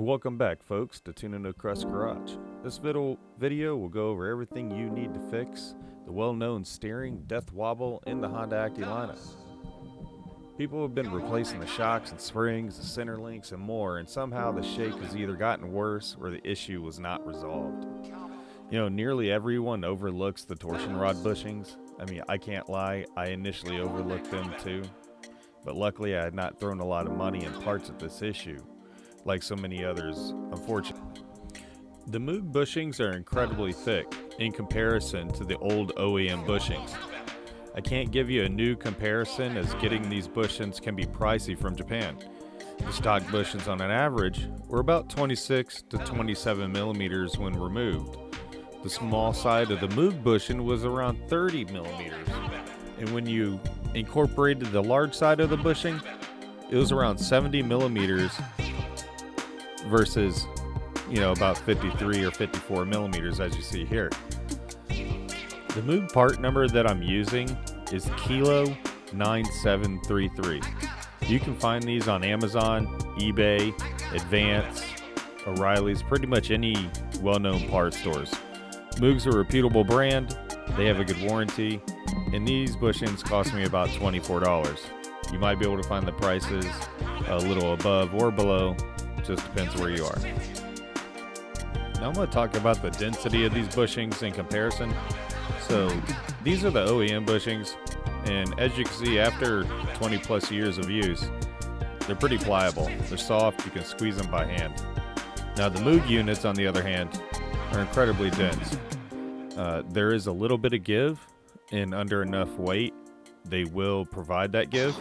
Welcome back, folks, to Tune Into Crust Garage. This video will go over everything you need to fix the well-known steering, death wobble in the Honda Acty lineup. People have been replacing the shocks and springs, the center links, and more, and somehow the shake has either gotten worse or the issue was not resolved. You know, nearly everyone overlooks the torsion rod bushings. I mean, I can't lie, I initially overlooked them too, but luckily I had not thrown a lot of money and parts at this issue, like so many others, unfortunately. The Moog bushings are incredibly thick in comparison to the old OEM bushings. I can't give you a new comparison as getting these bushings can be pricey from Japan. The stock bushings on an average were about 26 to 27 millimeters when removed. The small side of the Moog bushing was around 30 millimeters, and when you incorporated the large side of the bushing, it was around 70 millimeters versus, about 53 or 54 millimeters as you see here. The Moog part number that I'm using is Kilo 9733. You can find these on Amazon, eBay, Advance, O'Reilly's, pretty much any well-known parts stores. Moog's a reputable brand, they have a good warranty, and these bushings cost me about $24. You might be able to find the prices a little above or below, just depends where you are. Now I'm going to talk about the density of these bushings in comparison. So these are the OEM bushings, and as you can see, after 20 plus years of use, they're pretty pliable. They're soft, you can squeeze them by hand. Now the Moog units, on the other hand, are incredibly dense. There is a little bit of give, and under enough weight, they will provide that give,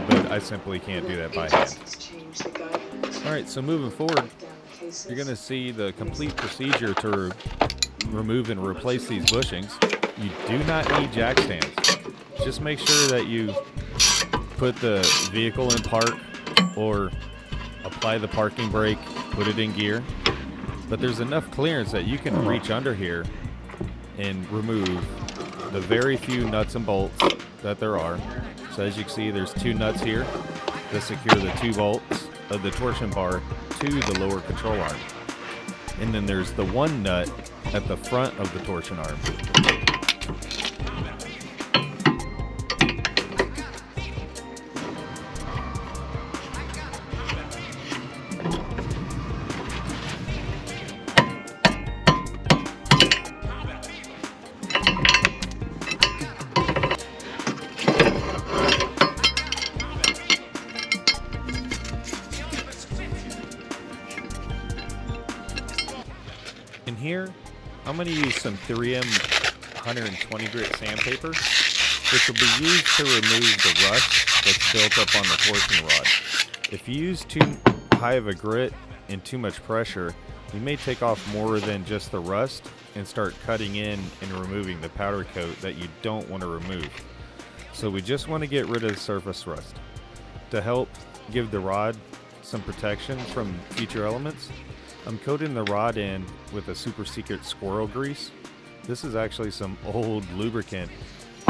but I simply can't do that by hand. Alright, so moving forward, you're going to see the complete procedure to remove and replace these bushings. You do not need jack stands. Just make sure that you put the vehicle in park or apply the parking brake, put it in gear. But there's enough clearance that you can reach under here and remove the very few nuts and bolts that there are. So as you can see, there's two nuts here that secure the 2 bolts of the torsion bar to the lower control arm. And then there's the one nut at the front of the torsion arm. In here, I'm going to use some 3M 120 grit sandpaper, which will be used to remove the rust that's built up on the torsion rod. If you use too high of a grit and too much pressure, you may take off more than just the rust and start cutting in and removing the powder coat that you don't want to remove. So we just want to get rid of the surface rust. To help give the rod some protection from future elements, I'm coating the rod end with a super secret squirrel grease. This is actually some old lubricant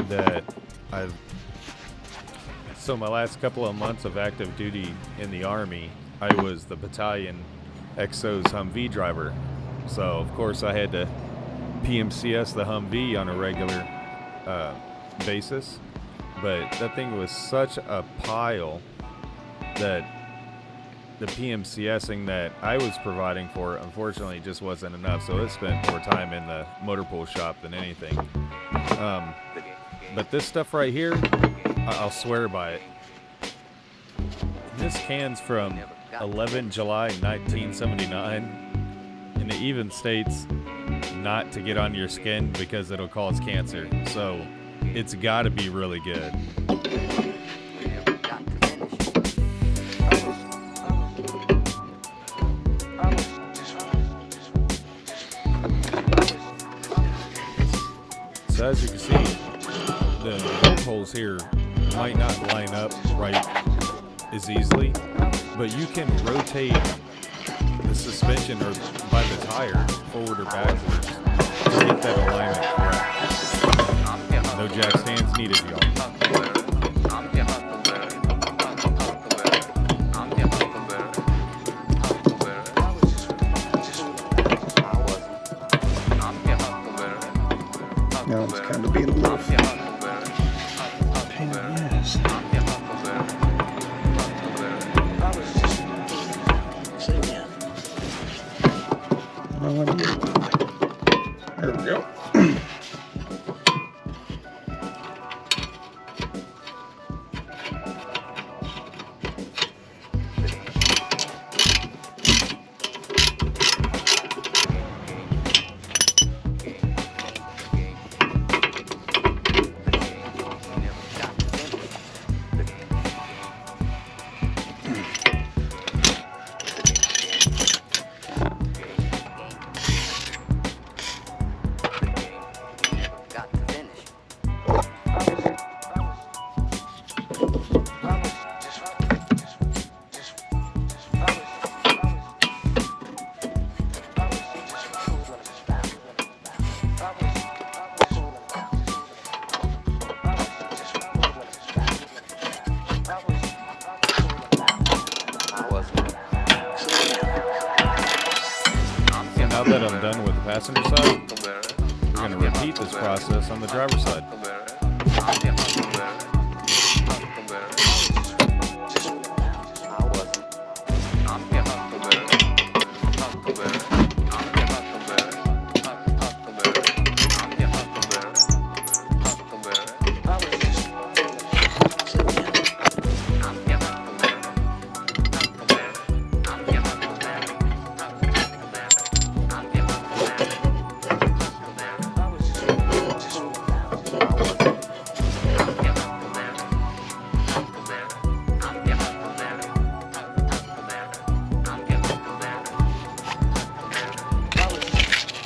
that so my last couple of months of active duty in the Army, I was the battalion XO's Humvee driver. So of course I had to PMCS the Humvee on a regular basis. But that thing was such a pile that the PMCSing that I was providing for, unfortunately, just wasn't enough. So I spent more time in the motor pool shop than anything. But this stuff right here, I'll swear by it. This can's from 11 July 1979, and it even states not to get on your skin because it'll cause cancer. So it's got to be really good. So as you can see, the bolt holes here might not line up right as easily, but you can rotate the suspension or by the tire forward or backwards to get that alignment correct. No jack stands needed, y'all. There we go. Now that I'm done with the passenger side, we're going to repeat this process on the driver's side.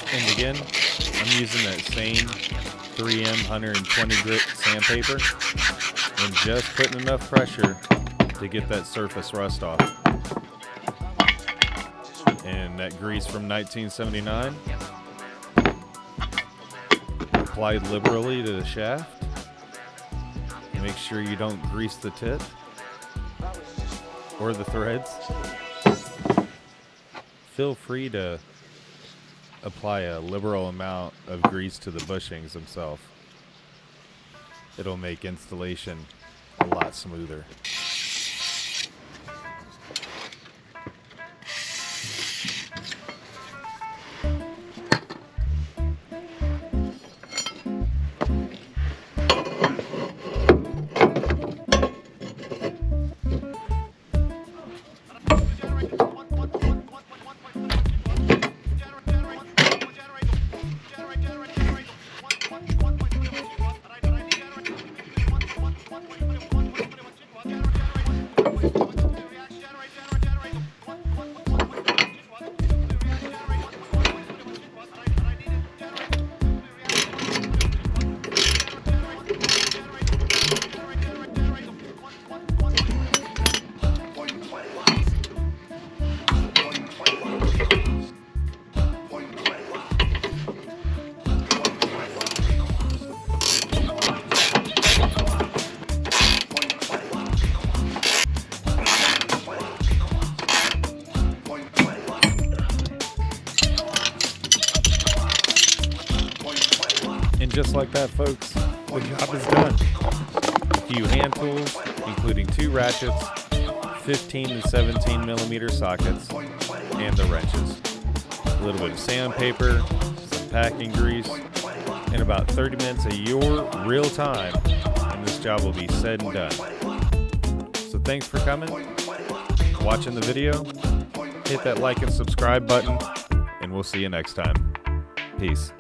And again, I'm using that same 3M 120 grit sandpaper and just putting enough pressure to get that surface rust off. And that grease from 1979, applied liberally to the shaft. Make sure you don't grease the tip or the threads. Feel free to apply a liberal amount of grease to the bushings themselves. It'll make installation a lot smoother. And just like that, folks, the job is done. A few hand tools, including 2 ratchets, 15 and 17 millimeter sockets, and the wrenches. A little bit of sandpaper, some packing grease, and about 30 minutes of your real time, and this job will be said and done. So thanks for coming, watching the video. Hit that like and subscribe button, and we'll see you next time. Peace.